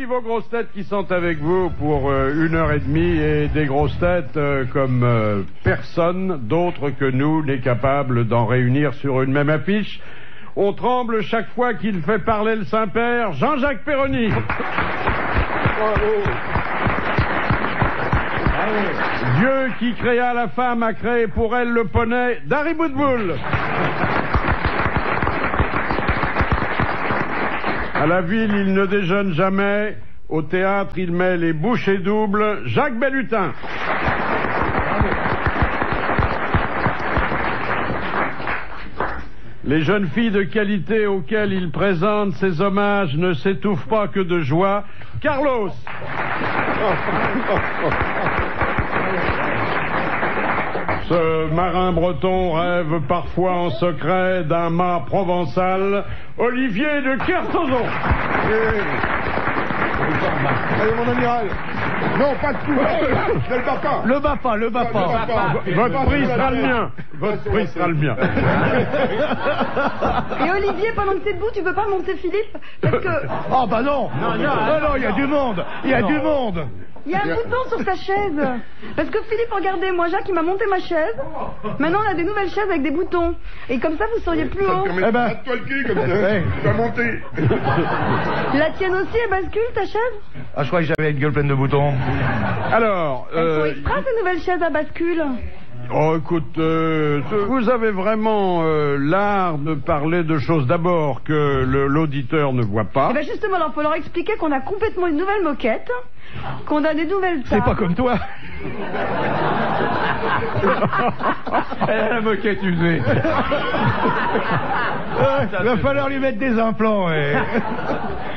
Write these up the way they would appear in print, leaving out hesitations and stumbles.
Voici vos grosses têtes qui sont avec vous pour 1h30 et des grosses têtes comme personne d'autre que nous n'est capable d'en réunir sur une même affiche. On tremble chaque fois qu'il fait parler le Saint-Père, Jean-Jacques Perroni. Dieu qui créa la femme a créé pour elle le poney d'Harry Bootbull. À la ville, il ne déjeune jamais. Au théâtre, il met les bouchées doubles. Jacques Bellutin. Les jeunes filles de qualité auxquelles il présente ses hommages ne s'étouffent pas que de joie. Carlos. Ce marin breton rêve parfois en secret d'un mât provençal. Olivier de Kersauzon. Allez, mon amiral. Non, pas de coup. Ne le bats pas. Le bats pas. Votre prix sera le mien. Votre prix sera le mien. Et Olivier, pendant que t'es debout, tu peux pas monter Philippe? Parce que... Oh bah non. Non, il y a du monde. Il y a du monde. Il y a un bouton sur ta chaise. Parce que Philippe, regardez, moi Jacques, il m'a monté ma chaise. Maintenant, on a des nouvelles chaises avec des boutons. Et comme ça, vous seriez plus haut. Eh ben, toi le cul comme ça. Tu vas monter. La tienne aussi, elle bascule, ta chaise? Ah, je crois que j'avais une gueule pleine de boutons. Alors... Elles sont exprès, ces nouvelles chaises à bascule. Oh, écoute, vous avez vraiment l'art de parler de choses d'abord que l'auditeur ne voit pas. Eh ben justement, alors, faut leur expliquer qu'on a complètement une nouvelle moquette, qu'on a des nouvelles tables. C'est pas comme toi. Elle a la moquette usée. Il va falloir lui mettre des implants.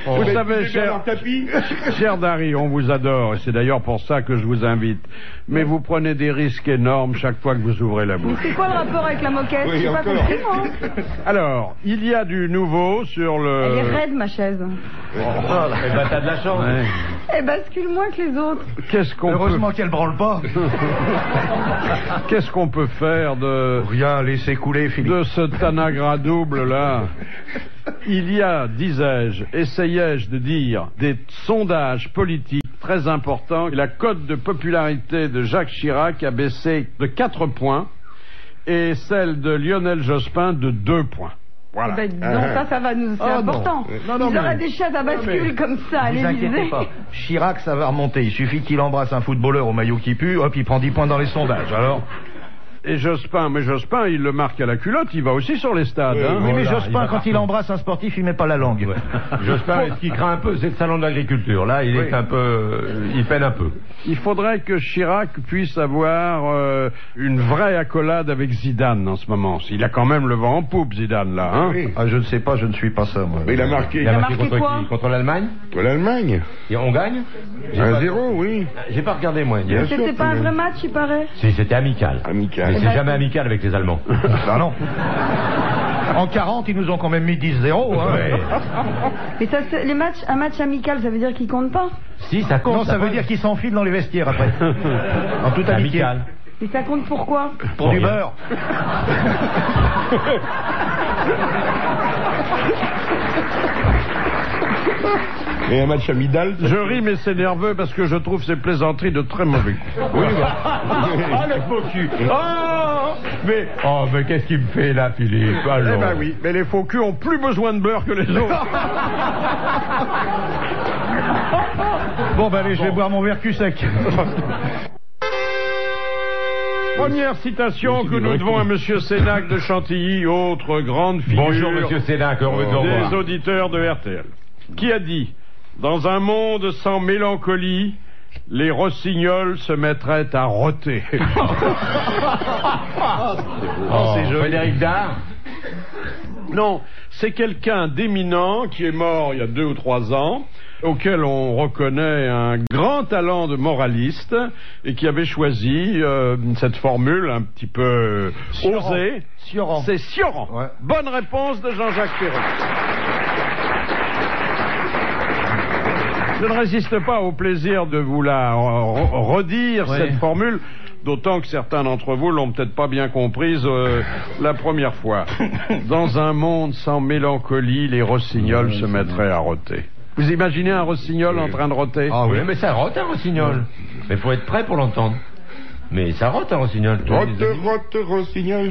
Vous savez, cher Dari, on vous adore, et c'est d'ailleurs pour ça que je vous invite. Mais vous prenez des risques énormes chaque fois que vous ouvrez la bouche. Mais c'est quoi le rapport avec la moquette? Oui, J'ai pas compris, moi. Alors, il y a du nouveau sur le... Elle est raide, ma chaise. Eh ben, t'as de la chance. Ouais. Elle bascule moins que les autres. Heureusement qu'elle branle pas. Qu'est-ce qu'on peut faire de... Rien, laissez couler, Philippe. De ce Tanagra double là? Il y a, disais-je, essayais-je de dire, des sondages politiques très importants. La cote de popularité de Jacques Chirac a baissé de 4 points et celle de Lionel Jospin de 2 points. Voilà. Ben, donc ça va nous... C'est important. Ils auraient des chaises à bascule comme ça à l'Élysée. Chirac, ça va remonter. Il suffit qu'il embrasse un footballeur au maillot qui pue, hop, il prend 10 points dans les sondages. Alors... Et Jospin, il le marque à la culotte, il va aussi sur les stades. Hein. Oui, mais Jospin, quand il embrasse un sportif, il met pas la langue. Ouais. Jospin, ce qui craint un peu, c'est le salon de l'agriculture. Là, il est un peu... il peine un peu. Il faudrait que Chirac puisse avoir une vraie accolade avec Zidane en ce moment. Il a quand même le vent en poupe, Zidane, là. Hein. Oui. Ah, je ne sais pas, je ne suis pas ça, moi. Mais il a marqué. Il a marqué contre quoi? qui? Contre l'Allemagne? L'Allemagne. Et on gagne? 1-0, oui. J'ai pas regardé, moi. Bien sûr. C'était pas un vrai match, il paraît. Si, c'était amical. Amical. Mais c'est jamais amical avec les Allemands. Ah non. En 40, ils nous ont quand même mis 10-0. Hein. Ouais. Mais ça, les matchs, un match amical, ça veut dire qu'ils comptent pas? Si, ça compte. Non, ça veut dire qu'ils s'enfilent dans les vestiaires après. En toute amitié. amical. Mais ça compte pourquoi? Pour du beurre. Et un match amidal. Je ris, mais c'est nerveux parce que je trouve ces plaisanteries de très mauvais goût. Oui, Ah, le faux cul. Mais qu'est-ce qu'il me fait là, Philippe? Eh Alors. ben oui, mais les faux culs ont plus besoin de beurre que les autres. Bon, ben allez, je vais boire mon verre cul sec. Première citation que nous devons à Monsieur Sénac de Chantilly, autre grande figure Bonjour, monsieur Sénac, heureux de vous revoir. des auditeurs de RTL, qui a dit: dans un monde sans mélancolie, les rossignols se mettraient à roter. C'est Frédéric Dard. Non, c'est quelqu'un d'éminent qui est mort il y a 2 ou 3 ans, auquel on reconnaît un grand talent de moraliste et qui avait choisi cette formule un petit peu osée. Sioran. C'est Sioran. Ouais. Bonne réponse de Jean-Jacques Perroni. Je ne résiste pas au plaisir de vous la redire, cette formule, d'autant que certains d'entre vous l'ont peut-être pas bien comprise la première fois. Dans un monde sans mélancolie, les rossignols se mettraient à roter. Vous imaginez un rossignol en train de roter? Ah oui, mais ça rote un rossignol. Mais il faut être prêt pour l'entendre. Mais ça rote un rossignol. Rote, rossignol.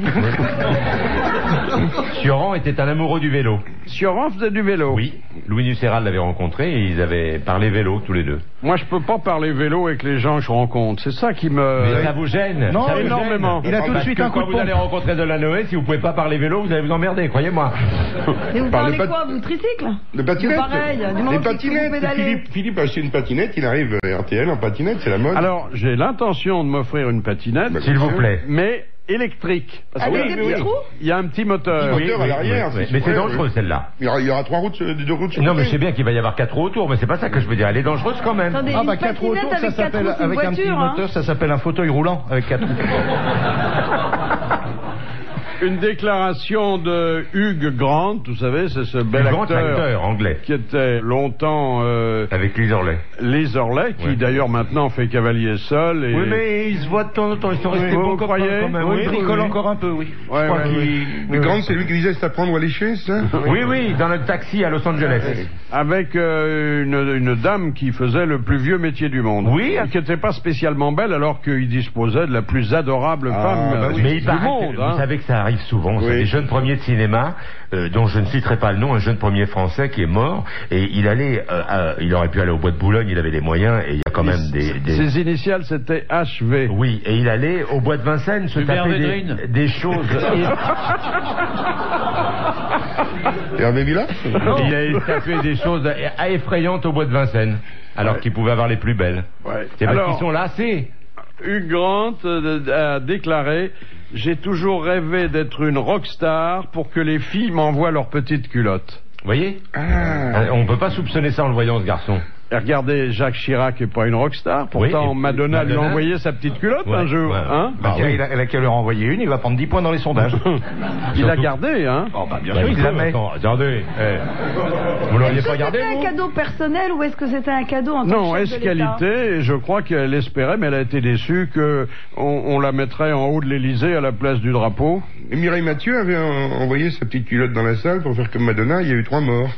Sioran était un amoureux du vélo. Sioran faisait du vélo. Oui, Louis Nucéral l'avait rencontré et ils avaient parlé vélo tous les deux. Moi, je peux pas parler vélo avec les gens que je rencontre. C'est ça qui me... Mais ça vous gêne? Non, ça vous énormément. gêne. Il a tout de Parce suite que un coup de quand vous pompe. allez rencontrer Delanoë, si vous pouvez pas parler vélo, vous allez vous emmerder, croyez-moi. Et vous Parlez parlez pas- quoi, vous, tricycle? Le patinette. Pareil, du moment Les que vous patinettes. pédalez. Philippe a acheté une patinette, il arrive RTL en patinette, c'est la mode. Alors, j'ai l'intention de m'offrir une patinette, Bah, S'il vous plaît. mais électrique. Parce Avec que des petits trous? il y a un petit moteur. Oui. moteur à l'arrière, c'est Mais c'est super, dangereux oui. celle-là. Il y aura 3 routes, 2 routes sur Non, le mais je côté. sais bien qu'il va y avoir 4 roues autour, mais c'est pas ça que je veux dire. Elle est dangereuse quand même. Attendez, Ah une bah 4 roues patinette autour, ça avec 4 s'appelle, roues, c'est une avec un petit voiture, hein. moteur, ça s'appelle un fauteuil roulant avec 4 roues. Une déclaration de Hugh Grant, vous savez, c'est ce bel Le grand acteur acteur anglais. qui était longtemps Avec Liz Orley. Les Orlais, qui Ouais. d'ailleurs maintenant fait cavalier seul. Et... Oui, mais ils se voient de temps en temps. Ils sont restés vous bons copains croyez quand même. Oui, il bricole encore un peu, oui. Ouais, Je crois ouais, qu'il- oui. Le grand, c'est lui qui disait c'est à prendre ou à lécher, c'est ça? Oui, oui, dans notre taxi à Los Angeles. Avec une dame qui faisait le plus vieux métier du monde. Oui. Et qui n'était pas spécialement belle alors qu'il disposait de la plus adorable femme bah oui. Mais il du paraît monde. que, hein. vous savez que ça arrive souvent, c'est Oui. des jeunes premiers de cinéma, dont je ne citerai pas le nom, un jeune premier français qui est mort, et il allait, il aurait pu aller au bois de Boulogne, il avait les moyens, et il y a quand même des... Ses initiales c'était HV. Oui, et il allait au bois de Vincennes se Hubert taper Védrine. des choses... Hervé Villa? Il allait taper des choses effrayantes au bois de Vincennes, alors Ouais. qu'il pouvait avoir les plus belles. Ouais. C'est parce Alors- qu'ils sont lassés. Hugh Grant a déclaré « J'ai toujours rêvé d'être une rockstar pour que les filles m'envoient leurs petites culottes. Vous voyez Ah. On peut pas soupçonner ça en le voyant, ce garçon. » Et regardez, Jacques Chirac n'est pas une rockstar, pourtant Oui, et Madonna lui a Madonna- envoyé sa petite culotte Ouais, un jour. ouais. Hein Bah, oui. il a qu'à leur envoyer une, il va prendre 10 points dans les sondages. Il l'a Surtout- gardé, hein. Oh bah bien Bah, sûr, il la met. attends, attendez. Vous l'auriez Est-ce pas que gardé, c'était un vous cadeau personnel ou est-ce que c'était un cadeau en tant Non, que chef de l'État? est-ce-qualité, et je crois qu'elle espérait, mais elle a été déçue qu'on la mettrait en haut de l'Élysée à la place du drapeau. Et Mireille Mathieu avait envoyé sa petite culotte dans la salle pour faire comme Madonna, il y a eu 3 morts.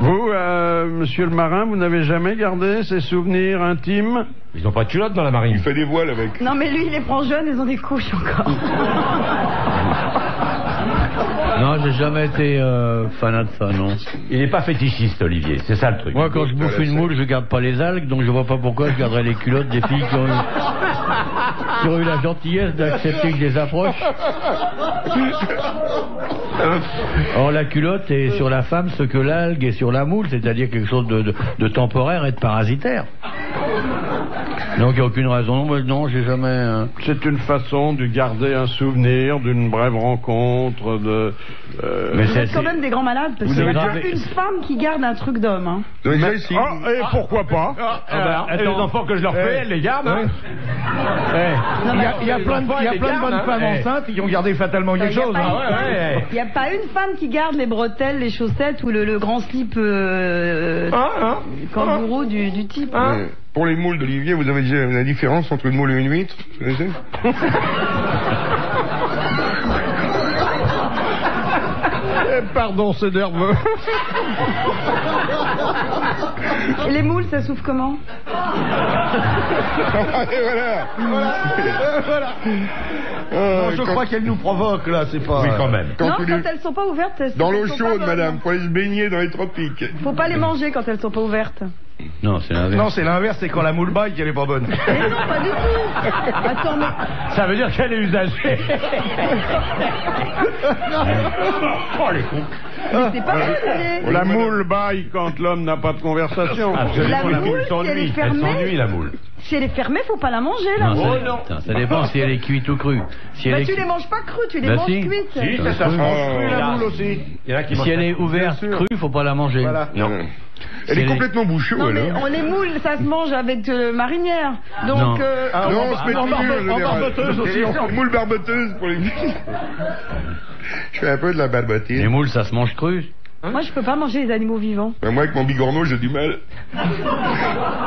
Vous, monsieur le marin, vous n'avez jamais gardé ces souvenirs intimes? Ils ont pas de culotte dans la marine. Il fait des voiles avec. Non, mais lui, il les prend jeunes, ils ont des couches encore. Non, j'ai jamais été fanat de ça, non. Il est pas fétichiste, Olivier, c'est ça le truc. Moi, quand je bouffe une moule, je garde pas les algues, donc je vois pas pourquoi je garderais les culottes des filles qui ont eu la gentillesse d'accepter que je les approche. Or, la culotte est sur la femme ce que l'algue est sur la moule, c'est-à-dire quelque chose de temporaire et de parasitaire. Donc, il n'y a aucune raison. Moi, non, j'ai jamais... C'est une façon de garder un souvenir d'une brève rencontre, Mais Vous êtes quand même des grands malades, parce Vous qu'il y a avez pas gravé- une femme qui garde un truc d'homme. Hein. Donc, déjà ici. Ah, et pourquoi pas? Les enfants que je leur fais, elles les gardent, hein. Il y a plein de bonnes femmes Eh. enceintes qui ont gardé fatalement quelque Il y a chose. pas hein. une femme- ouais. il y a pas une femme qui garde les bretelles, les chaussettes ou le grand slip kangourou du type. Pour les moules d'Olivier, vous avez déjà la différence entre une moule et une huître? Vous connaissez? Pardon, c'est nerveux. Et les moules, ça souffle comment? Et voilà. Non, je crois qu'elle nous provoque là, c'est pas. Oui, quand même. Quand Non, tu quand lui- elles sont pas ouvertes, elles Dans l'eau elles sont chaude, pas madame, bonnes. pour aller se baigner dans les tropiques. Faut pas les manger quand elles sont pas ouvertes. Non, c'est l'inverse. Non, c'est l'inverse, c'est quand la moule baille qu'elle est pas bonne. Mais non, pas du tout. Attends, mais Ça veut dire qu'elle est usagée. Oh, les cons. c'est pas vrai. La moule baille quand l'homme n'a pas de conversation. Absolument, La moule, s'ennuie. si elle est Elle fermée. s'ennuie, la moule. Si elle est fermée, faut pas la manger, là. Non, ça dépend si elle est cuite ou crue. Si Bah, elle est, tu les manges pas crues, tu les Bah, manges si. cuites. Si, c'est ça. La moule aussi. Il y en a qui si elle est ouverte crue, faut pas la manger. Voilà. Non. Elle Si est elle est- complètement bouchée, Non, mais alors. les moules, ça se mange avec marinière. Donc, Non. Non, on se met en tout nu, en barbe- en général. barboteuse aussi. Une moule barboteuse pour les... Je fais un peu de la Les barbotine. moules, ça se mange cru. Moi, je peux pas manger les animaux vivants. Moi, avec mon bigorneau, j'ai du mal.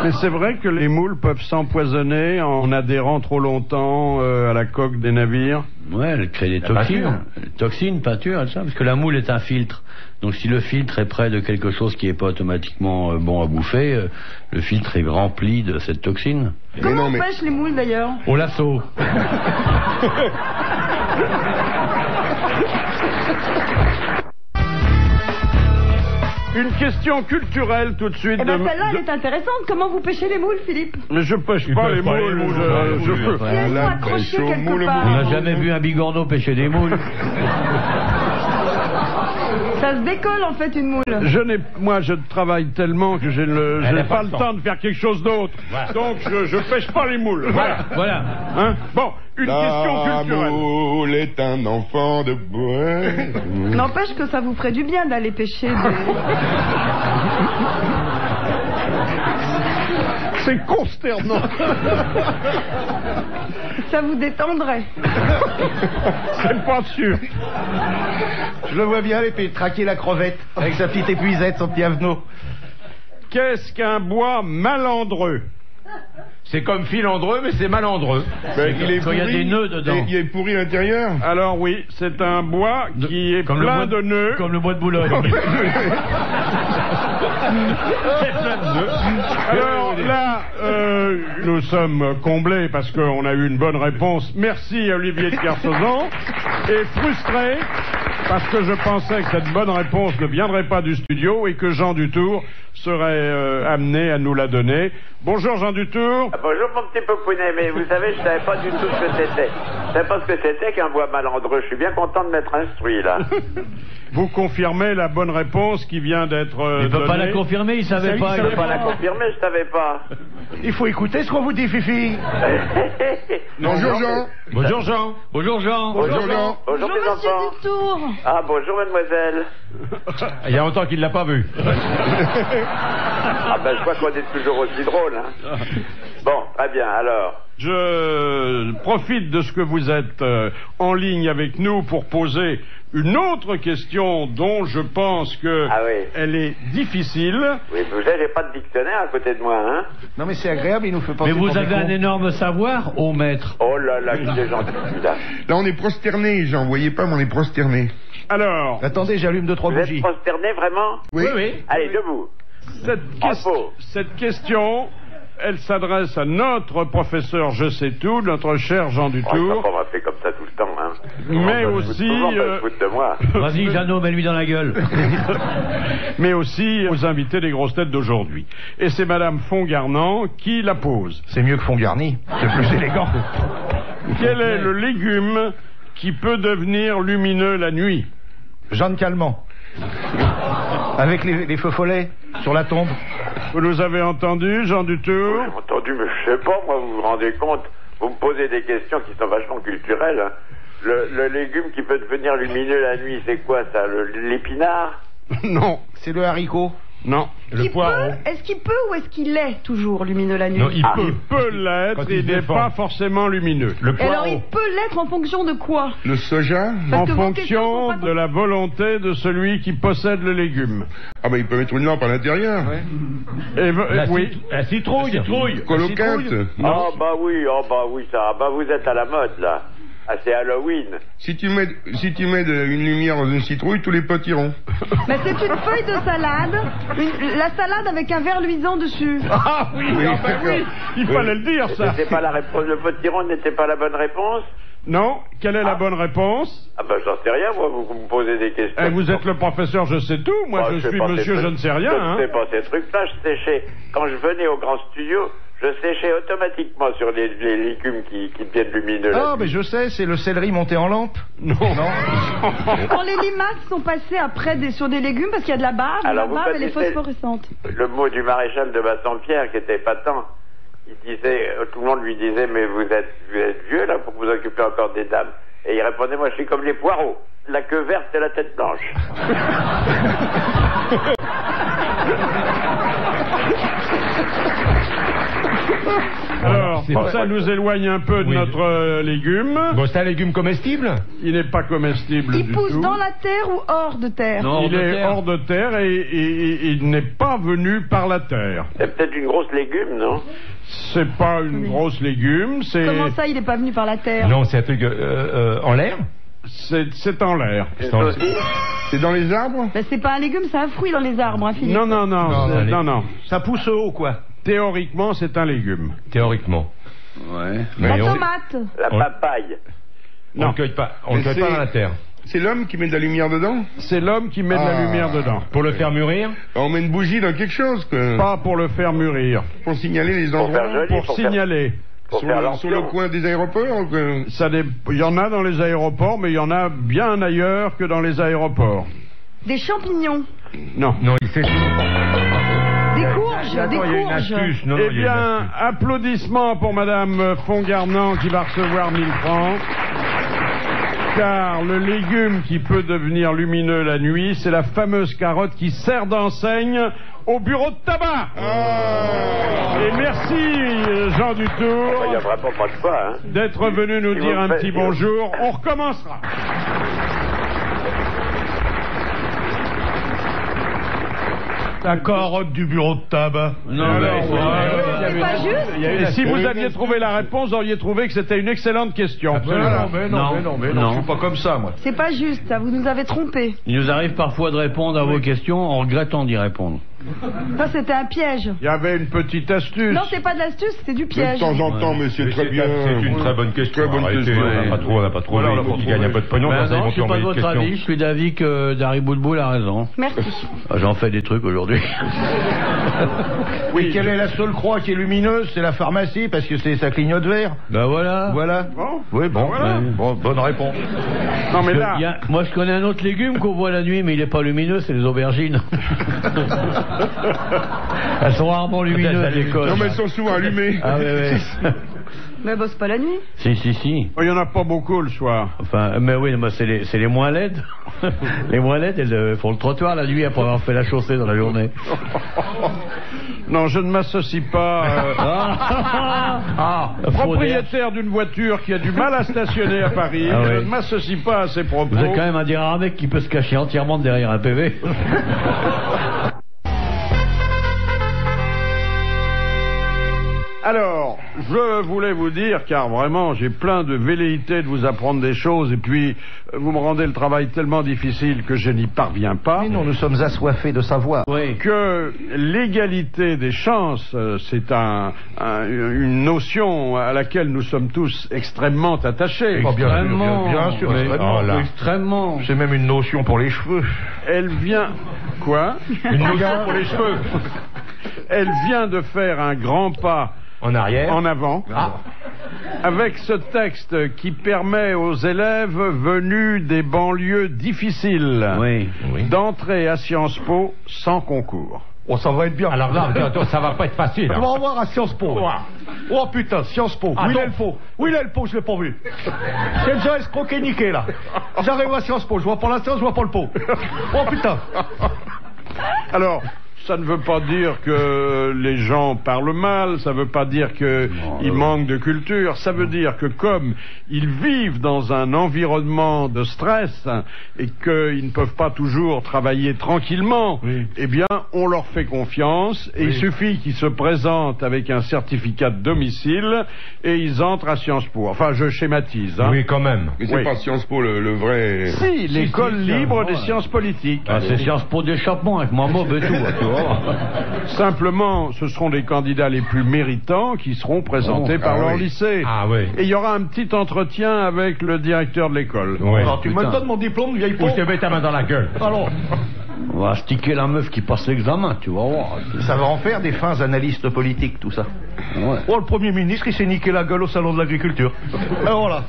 Mais c'est vrai que les moules peuvent s'empoisonner en adhérant trop longtemps à la coque des navires. Ouais, elle crée des toxines. Toxines, peinture, ça, parce que la moule est un filtre. Donc si le filtre est près de quelque chose qui n'est pas automatiquement bon à bouffer, le filtre est rempli de cette toxine. Comment on pêche les moules d'ailleurs? Au lasso. Une question culturelle tout de suite. Eh ben celle-là, elle est intéressante. Comment vous pêchez les moules, Philippe? Mais je pêche pas les moules. Je peux. Si elles sont accrochées quelque part. On n'a jamais vu un bigorneau pêcher des moules. Ça se décolle en fait une moule. Moi, je travaille tellement que je n'ai pas le temps de faire quelque chose d'autre. Voilà. Donc, je pêche pas les moules. Voilà. Hein? Bon, une question culturelle. La moule est un enfant de bois. N'empêche que ça vous ferait du bien d'aller pêcher des... C'est consternant. Ça vous détendrait. C'est pas sûr. Je le vois bien aller traquer la crevette avec sa petite épuisette, son petit avenot. Qu'est-ce qu'un bois malandreux? C'est comme filandreux, mais c'est malandreux. Ben, il est Quand il y a des nœuds dedans. Il est pourri à l'intérieur. Alors oui, c'est un bois qui est plein de nœuds. Comme le bois de Boulogne. Alors là, nous sommes comblés parce qu'on a eu une bonne réponse. Merci Olivier de Kersauzon. Et frustré parce que je pensais que cette bonne réponse ne viendrait pas du studio et que Jean Dutour serait amené à nous la donner. Bonjour Jean Dutour. Bonjour mon petit popounet, mais vous savez, je savais pas du tout ce que c'était. Je savais pas ce que c'était qu'un bois malandreux. Je suis bien content de m'être instruit là. Vous confirmez la bonne réponse qui vient d'être Il ne peut pas donnée. la confirmer, il savait pas. Je peux pas la confirmer, je savais pas. Il faut écouter ce qu'on vous dit, Fifi. Bonjour Jean. Bonjour Jean. Bonjour Jean. Bonjour Jean. Bonjour mes Monsieur enfants. Dutour. Ah bonjour mademoiselle. Il y a longtemps qu'il l'a pas vu. Ah ben je crois qu'on est toujours aussi drôle. Hein. Bon, très bien, alors. Je profite de ce que vous êtes en ligne avec nous pour poser une autre question dont je pense que elle est difficile. Oui, vous savez, j'ai pas de dictionnaire à côté de moi, hein. Non mais c'est agréable, il nous fait penser. Mais vous avez un énorme savoir, ô maître. Oh là là, qu'il est gentil, là. Là, on est prosterné, Jean. Vous voyez pas, mais on est prosterné. Alors, Attendez, j'allume 2-3 Vous êtes bougies. prosterné, vraiment? Oui. Allez, debout. cette question, elle s'adresse à notre professeur Je sais tout, notre cher Jean Oh, Dutour. on m'a fait comme ça tout le temps, hein. Mais On va aussi, se foutre de moi. Vas-y, Jeannot, mets-lui dans la gueule. mais aussi aux invités des grosses têtes d'aujourd'hui. Et c'est Madame Fongarnant qui la pose. C'est mieux que fond garni. C'est plus élégant. Quel est le légume qui peut devenir lumineux la nuit? Jeanne Calment. Avec les feux follets sur la tombe. Vous nous avez entendu, Jean Dutour? J'ai entendu, mais je sais pas, moi, vous vous rendez compte, vous me posez des questions qui sont vachement culturelles. Hein. Le légume qui peut devenir lumineux la nuit, c'est quoi ça? L'épinard? Non. C'est le haricot. Non. Est-ce qu'il peut ou est-ce qu'il est toujours lumineux la nuit? Non, il peut. Il peut l'être, Quand il il n'est défend. pas forcément lumineux. Et alors il peut l'être en fonction de quoi? Le soja. Parce En que vos questions fonction sont pas de la volonté de celui qui possède le légume. Ah ben il peut mettre une lampe à l'intérieur. Oui. La citrouille. Colocante. Ah bah oui, ça. Bah vous êtes à la mode là. Ah c'est Halloween. Si tu mets une lumière dans une citrouille, tous les potes iront. Mais c'est une feuille de salade, la salade avec un verre luisant dessus. Ah oui, Oui, ah ben d'accord. oui, il fallait le dire ça. C'était pas la réponse. Le potiron n'était pas la bonne réponse? Non, quelle est la bonne réponse? Ah bah j'en sais rien, moi, vous me posez des questions. Eh, vous êtes le professeur Je sais tout, moi Ah, je sais suis pas monsieur ces Je trucs. ne sais rien. Je Hein. ne sais pas ces trucs-là, je séchais. Quand je venais au grand studio, je séchais automatiquement sur les légumes qui deviennent lumineux. Ah, mais je sais, c'est le céleri monté en lampe. Non. Quand les limaces sont passées après sur des légumes parce qu'il y a de la bave, Alors, la vous bave elle est connaissez- phosphorescente. Le mot du maréchal de Bassompierre qui était épatant. Il disait, tout le monde lui disait, mais vous êtes vieux là pour vous occuper encore des dames. Et il répondait, moi je suis comme les poireaux, la queue verte et la tête blanche. Alors, ça nous éloigne un peu de notre légume. Bon, c'est un légume comestible? Il n'est pas comestible Il du pousse tout. dans la terre ou hors de terre? Non, Il est hors de terre et il n'est pas venu par la terre. C'est peut-être une grosse légume, non? C'est pas une grosse légume, Comment ça, il n'est pas venu par la terre? Non, c'est un truc en l'air? c'est en l'air. C'est dans les arbres? Ben, c'est pas un légume, c'est un fruit dans les arbres, hein, Philippe. Non. Ça pousse haut, quoi. Théoriquement, c'est un légume. Théoriquement. Ouais. La Mais tomate. La papaye. on ne cueille pas, Mais pas dans la terre. C'est l'homme qui met de la lumière dedans? C'est l'homme qui met de la lumière dedans. Pour le faire mûrir? On met une bougie dans quelque chose, quoi. Pas pour le faire mûrir, Pour signaler les Pour faire endroits. joli. pour signaler. Pour faire Sur le l'ambiance. coin des aéroports, quoi. Il y en a dans les aéroports, mais il y en a bien ailleurs que dans les aéroports. Des champignons. Non. Non, il sait. Des courges. Des Il y a une courges. astuce. Non, Eh il y a une bien, astuce. applaudissements pour Madame Fongarnant qui va recevoir 1000 francs. Car le légume qui peut devenir lumineux la nuit, c'est la fameuse carotte qui sert d'enseigne au bureau de tabac. Et merci Jean Il n'y a Dutour vraiment pas de quoi, hein. d'être venu nous Si dire vous un me petit faites- bonjour. On recommencera. La carotte du bureau de tabac. Non, mais C'est pas juste? Et si vous aviez trouvé la réponse, vous auriez trouvé que c'était une excellente question. Mais non, je suis pas comme ça, moi. C'est pas juste, ça, vous nous avez trompés. Il nous arrive parfois de répondre à vos questions en regrettant d'y répondre. Ça, c'était un piège. Il y avait une petite astuce. Non, c'est pas de l'astuce, c'est du Mais de piège. temps en temps, mais c'est Mais très bien. C'est une très bonne question. Très bonne Arrêtez, question. on n'a pas trop. Voilà, Il on faut va qu'ils pas gagnent un trouver. peu de pognon. Ben Comme ça, ils non, vont je suis plus pas de envoyer de votre questions. avis, je suis d'avis que Dari Boudboul a raison. Merci. J'en fais des trucs aujourd'hui. Oui, quelle est la seule croix qui est lumineuse? C'est la pharmacie, parce que ça clignote vert. Ben voilà. Voilà. Bon. Oui, bon, Voilà. bon, bonne réponse. Non mais Parce que là, il y a- moi je connais un autre légume qu'on voit la nuit, mais il est pas lumineux, c'est les aubergines. Elles sont rarement lumineuses, les cosses. Non, mais elles sont souvent allumées. Ah ouais. Mais elle bosse pas la nuit. Si. il y en a pas beaucoup le soir. Enfin, mais oui, moi, c'est les moins laides. Les moins laides, elles font le trottoir la nuit après avoir fait la chaussée dans la journée. Non, je ne m'associe pas. Propriétaire d'une voiture qui a du mal à stationner à Paris, Ah je oui. ne m'associe pas à ses propos. Vous êtes quand même un des rares mecs qui peut se cacher entièrement derrière un PV. Alors, je voulais vous dire, car vraiment j'ai plein de velléité de vous apprendre des choses, et puis vous me rendez le travail tellement difficile que je n'y parviens pas, Mais non, nous sommes assoiffés de savoir. Oui. que l'égalité des chances, c'est une notion à laquelle nous sommes tous extrêmement attachés. Oh, bien sûr, Extrêmement. bien sûr, Oui. extrêmement. Oh là. Extrêmement. C'est même une notion pour les cheveux. Elle vient... Quoi? Une notion pour les cheveux. Elle vient de faire un grand pas En arrière. en avant, avec ce texte qui permet aux élèves venus des banlieues difficiles Oui. d'entrer à Sciences Po sans concours. Oh, ça va être bien. Alors là, attends, ça va pas être facile. On va voir à Sciences Po. Oh putain, Sciences Po. Ah, Où il donc. est le pot? Où il est le pot? Je l'ai pas vu. C'est déjà escroqué niqué là. J'arrive à Sciences Po. Je vois pas la science, je vois pas le pot. Oh putain. Alors, ça ne veut pas dire que les gens parlent mal, ça ne veut pas dire qu'ils manquent de culture, ça veut dire que comme ils vivent dans un environnement de stress et qu'ils ne peuvent pas toujours travailler tranquillement, eh bien, on leur fait confiance et il suffit qu'ils se présentent avec un certificat de domicile et ils entrent à Sciences Po. Enfin, je schématise. Hein. Oui, quand même. Mais c'est Oui. pas Sciences Po le vrai. Si, l'école libre des sciences politiques. Ah, c'est Sciences Po d'échappement avec ma mob et tout. Tu vois. Simplement, ce seront les candidats les plus méritants qui seront présentés par leur lycée. Ah oui. Et il y aura un petit entretien avec le directeur de l'école. Ouais. Alors tu me donnes mon diplôme, vieille Ou pot. je te mets ta main dans la gueule. Alors, On va sticker la meuf qui passe l'examen, tu vas voir. ça va en faire des fins analystes politiques, tout ça. Ouais. Oh, le Premier ministre, il s'est niqué la gueule au salon de l'agriculture. Alors voilà.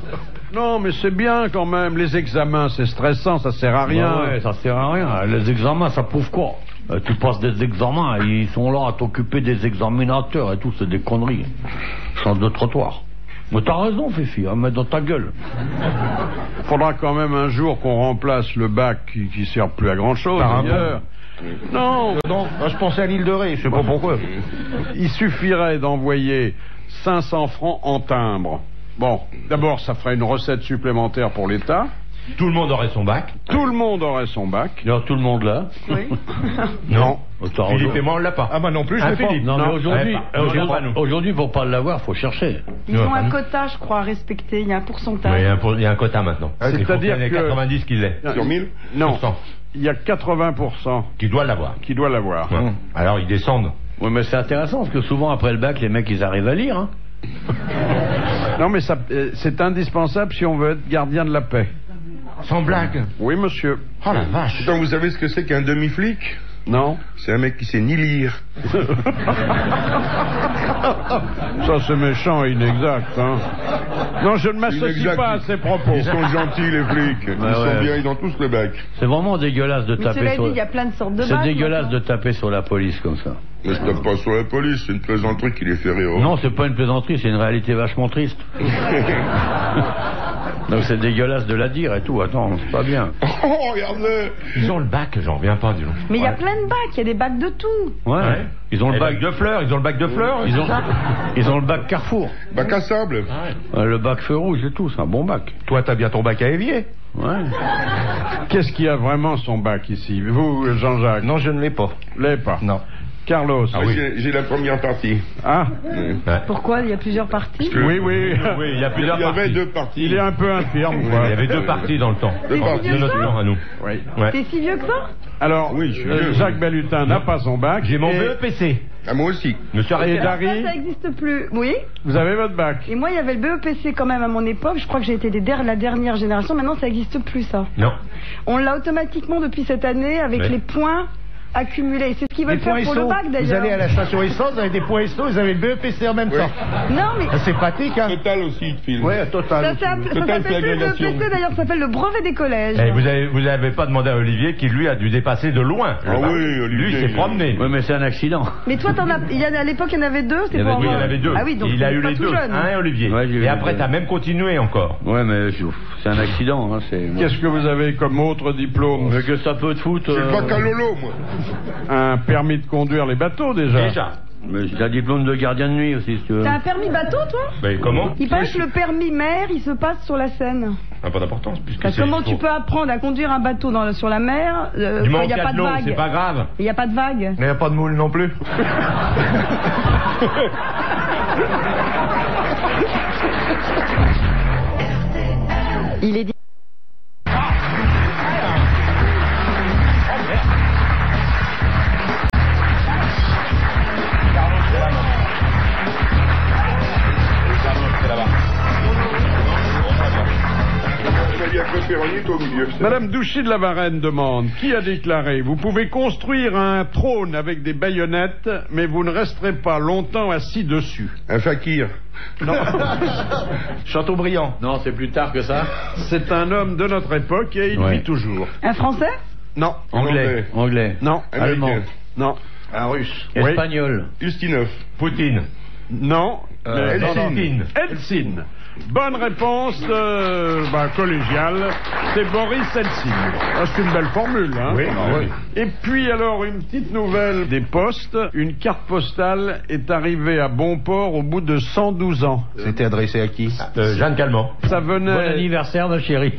Non, mais c'est bien quand même. Les examens, c'est stressant, ça sert à rien. Ouais, ça sert à rien. Les examens, ça prouve quoi? Tu passes des examens, ils sont là à t'occuper des examinateurs et tout, c'est des conneries. Change de trottoir. Mais t'as raison, Fifi, à mettre dans ta gueule. Faudra quand même un jour qu'on remplace le bac qui sert plus à grand chose Par un d'ailleurs. Non. Non, je pensais à l'île de Ré, je sais pas pourquoi. Il suffirait d'envoyer 500 francs en timbre. Bon, d'abord, ça ferait une recette supplémentaire pour l'État. Tout le monde aurait son bac. Tout le monde aurait son bac. Alors tout le monde là. Oui. Non. Philippe et moi, on l'a pas. Ah bah non plus, je Ah, l'ai pas. Philippe. Non, mais Non, aujourd'hui, pas nous. aujourd'hui, pour pas l'avoir, faut chercher. Ils Ouais, ont un enfin, quota, je crois, à respecter. Il y a un Oui, pourcentage. il y a un quota maintenant. C'est-à-dire Il faut qu'il y en ait que- 90 qui l'est. Sur 1000 Non. Sur 100. Il y a 80% Qui doit l'avoir. qui doit l'avoir. Ouais. Alors ils descendent. Oui, mais c'est intéressant parce que souvent après le bac, les mecs ils arrivent à lire. Hein. Non, mais ça, c'est indispensable si on veut être gardien de la paix. Sans blague. Oui, monsieur. Oh la vache. Pourtant, vous savez ce que c'est qu'un demi-flic? Non. C'est un mec qui sait ni lire. Ça, c'est méchant et inexact, hein. Non, je ne m'associe Inexact. pas à ces propos. Ils sont gentils, les flics. Ils ouais. sont bien, ils ont tous le bac. C'est vraiment dégueulasse de Mais taper cela sur. dit, il y a plein de sortes de C'est bacs, dégueulasse de maintenant. taper sur la police comme ça. Ne se tape pas sur la police, c'est une plaisanterie qui les fait rire. Non, c'est pas une plaisanterie, c'est une réalité vachement triste. Donc c'est dégueulasse de la dire et tout. Attends, c'est pas bien. Oh, regardez. Ils ont le bac, j'en reviens pas, dis donc. Mais il y a plein de bacs, il y a des bacs de tout. Ouais. Ils ont le bac de fleurs, ils ont le bac de fleurs. Ils ont le bac Carrefour. Bac à sable. Le bac feu rouge et tout, c'est un bon bac. Toi, t'as bien ton bac à évier. Ouais. Qu'est-ce qui a vraiment son bac ici? Vous, Jean-Jacques? Non, je ne l'ai pas. L'avez pas? Non. Carlos? Ah oui. J'ai la première partie. Ah? Oui. Pourquoi? Il y a plusieurs parties. Oui, oui. Oui, il y a Il plusieurs y avait parties. deux parties. Il est un peu infirme, quoi. Il y avait deux parties dans le temps. Deux parties. De notre temps à nous. Oui. Ouais. T'es si vieux que ça? Alors, Oui, je suis vieux. Jacques Balutin n'a pas son bac. J'ai mon et BEPC. Ah, moi aussi. Je me suis arrêté Et là. Dari, Ça n'existe plus. Oui. vous avez votre bac. Et moi, il y avait le BEPC quand même à mon époque. Je crois que j'ai été la dernière génération. Maintenant, ça n'existe plus, ça. Non. On l'a automatiquement depuis cette année avec Ouais. les points accumulés. C'est ce qu'ils veulent Les faire points pour le SO. bac, Vous d'ailleurs. allez à la station essence, vous avez des points SO, vous avez le BEPC en même Oui. temps. Non, mais Ah, c'est pratique, hein. Total aussi, il te file. Ouais, total. ça aussi. s'appelle Total, c'est plus le l'agrégation. BEPC, d'ailleurs, ça s'appelle le brevet des collèges. Eh, vous avez pas demandé à Olivier qui lui a dû dépasser de loin. le Ah bac. oui, Olivier, Lui, il s'est promené. Ouais, mais c'est un accident. Mais toi, à l'époque, il y en avait deux. Il y avait- pour Oui, il y en avoir- avait deux. Ah oui, donc il a t'es eu pas les tout deux. jeune. Hein, Olivier. Ouais, j'ai eu Et les après, deux. t'as même continué encore. Ouais, mais c'est un accident. Hein, Qu'est-ce que vous avez comme autre diplôme? Mais que ça peut de foot. J'ai le bac à Lolo, moi. Un permis de conduire les bateaux, déjà. Déjà. Mais j'ai un diplôme de gardien de nuit aussi, si tu veux. T'as un permis bateau, toi? Mais comment? Il paraît que le permis mer, il se passe sur la Seine. Ah, pas d'importance. Puisque Parce c'est- comment faut- tu peux apprendre à conduire un bateau sur la mer Du quand moment il n'y a qu'il y pas a de de l'eau, vagues? c'est pas grave. Il n'y a pas de vagues. Il n'y a pas de moule non plus. Il est dit. Il y a que Véronique au milieu. Madame Douchy de la Varenne demande, qui a déclaré, vous pouvez construire un trône avec des baïonnettes, mais vous ne resterez pas longtemps assis dessus. Un fakir. Chateaubriand. Non, c'est plus tard que ça. C'est un homme de notre époque et il Ouais. vit toujours. Un Français? Non. Anglais. Anglais. Non. Américain. Allemand. Non. Un russe. Oui. Espagnol. Ustinov. Poutine. Non. Mais- Helsinki. Eltsine. Bonne réponse collégiale, c'est Boris Eltsine. Ah, c'est une belle formule, hein. Oui. Et puis alors, une petite nouvelle des postes. Une carte postale est arrivée à Bonport au bout de 112 ans. C'était adressé à qui? Jeanne Calment. Ça Bon venait, anniversaire, ma chérie.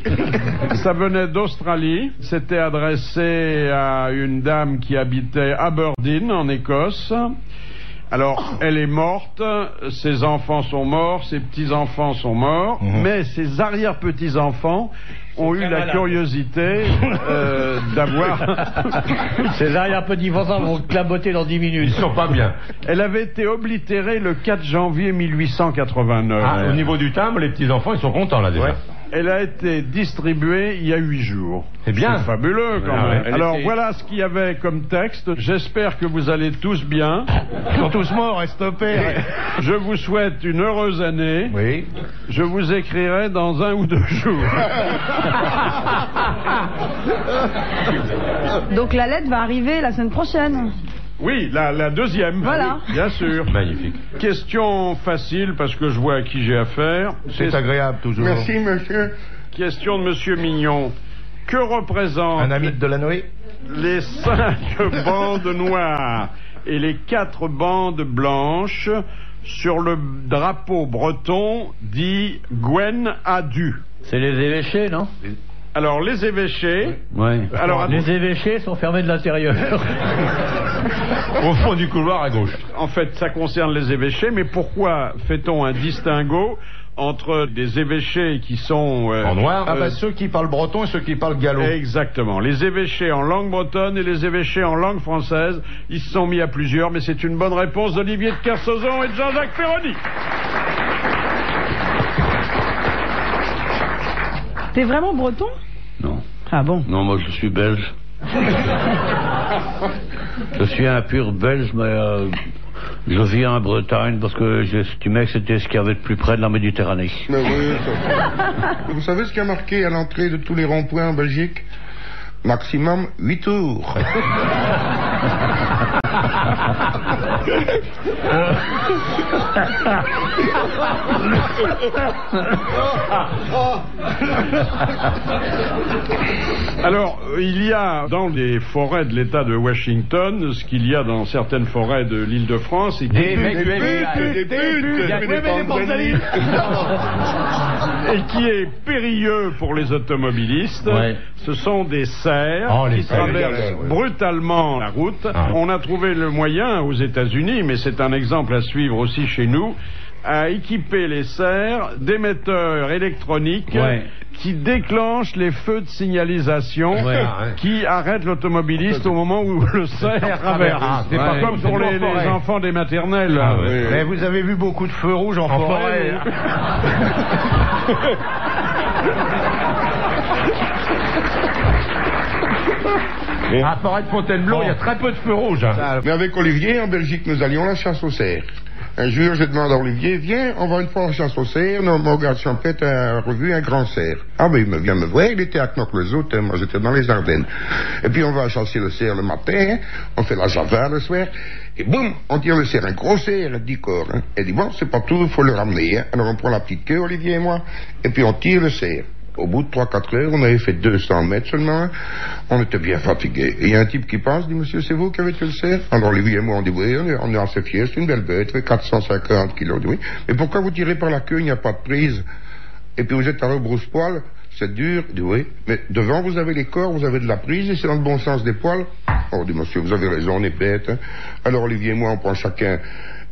ça venait d'Australie. C'était adressé à une dame qui habitait Aberdeen, en Écosse. Alors, elle est morte, ses enfants sont morts, ses petits-enfants sont morts, mais ses arrière-petits-enfants ont eu la curiosité d'avoir... Ces arrière-petits-enfants vont claboter dans 10 minutes. Ils sont pas bien. Elle avait été oblitérée le 4 janvier 1889. Ah, au niveau du timbre, les petits-enfants, ils sont contents, là, déjà. Ouais. Elle a été distribuée il y a 8 jours. C'est bien. C'est fabuleux quand Ah même. ouais. Elle Alors était- voilà ce qu'il y avait comme texte. J'espère que vous allez tous bien. Ils sont tous morts, stoppés. Je vous souhaite une heureuse année. Oui. Je vous écrirai dans 1 ou 2 jours. Donc la lettre va arriver la semaine prochaine. Oui, la deuxième. Voilà. Oui, bien sûr. Magnifique. Question facile parce que je vois à qui j'ai affaire. C'est agréable, toujours. Merci, monsieur. Question de Monsieur Mignon. Que représente... Un ami de Delanoë? les 5 bandes noires et les 4 bandes blanches sur le drapeau breton dit Gwen a dû. C'est les évêchés, non? Alors, les évêchés... Oui. Alors, les évêchés sont fermés de l'intérieur. Au fond du couloir à gauche. En fait, ça concerne les évêchés, mais pourquoi fait-on un distinguo entre des évêchés qui sont... En noir. Ceux qui parlent breton et ceux qui parlent gallo. Exactement. Les évêchés en langue bretonne et les évêchés en langue française, ils se sont mis à plusieurs, mais c'est une bonne réponse d'Olivier de Kersauzon et de Jean-Jacques Ferroni. T'es vraiment breton? Non. Ah bon? Non, moi je suis belge. Je suis un pur belge, mais je vis en Bretagne parce que j'estimais que c'était ce qu'il y avait de plus près de la Méditerranée. Mais oui, vous savez ce qui a marqué à l'entrée de tous les ronds-points en Belgique? Maximum 8 tours. Alors, il y a dans les forêts de l'État de Washington ce qu'il y a dans certaines forêts de l'Île-de-France. Des putes. Et qui est périlleux pour les automobilistes. Ouais. Ce sont des cerfs Les qui cerfs, traversent brutalement la route. On a trouvé le moyen aux États-Unis, mais c'est un exemple à suivre aussi chez nous, à équiper les cerfs d'émetteurs électroniques qui déclenchent les feux de signalisation qui arrêtent l'automobiliste au moment où le cerf traverse. C'est pas Comme pour les enfants des maternelles. Mais vous avez vu beaucoup de feux rouges en forêt. À Forêt de Fontainebleau, il y a très peu de feux rouges. Mais avec Olivier, en Belgique, nous allions à la chasse aux cerfs. Un jour, je demande à Olivier, viens, on va une fois en chasse aux cerfs. Non, mon gars Champette a revu un grand cerf. Ah ben, il vient me voir, il était à Knokke-le-Zout, moi j'étais dans les Ardennes. Et puis on va chasser le cerf le matin, on fait la java le soir, et boum, on tire le cerf, un gros cerf, 10 corps. Et dit, bon, c'est pas tout, il faut le ramener. Alors on prend la petite queue, Olivier et moi, et puis on tire le cerf. Au bout de 3-4 heures, on avait fait 200 mètres seulement. On était bien fatigués. Et il y a un type qui passe, dit, monsieur, c'est vous qui avez tué le cerf? Alors, Olivier et moi, on dit, oui, on est assez fiers, c'est une belle bête, 450 kilos. On dit, oui. Mais pourquoi vous tirez par la queue, il n'y a pas de prise? Et puis vous êtes à rebrousse-poil, c'est dur. Il dit, oui. Mais devant, vous avez les corps, vous avez de la prise, et c'est dans le bon sens des poils. On dit, monsieur, vous avez raison, on est bêtes. Alors, Olivier et moi, on prend chacun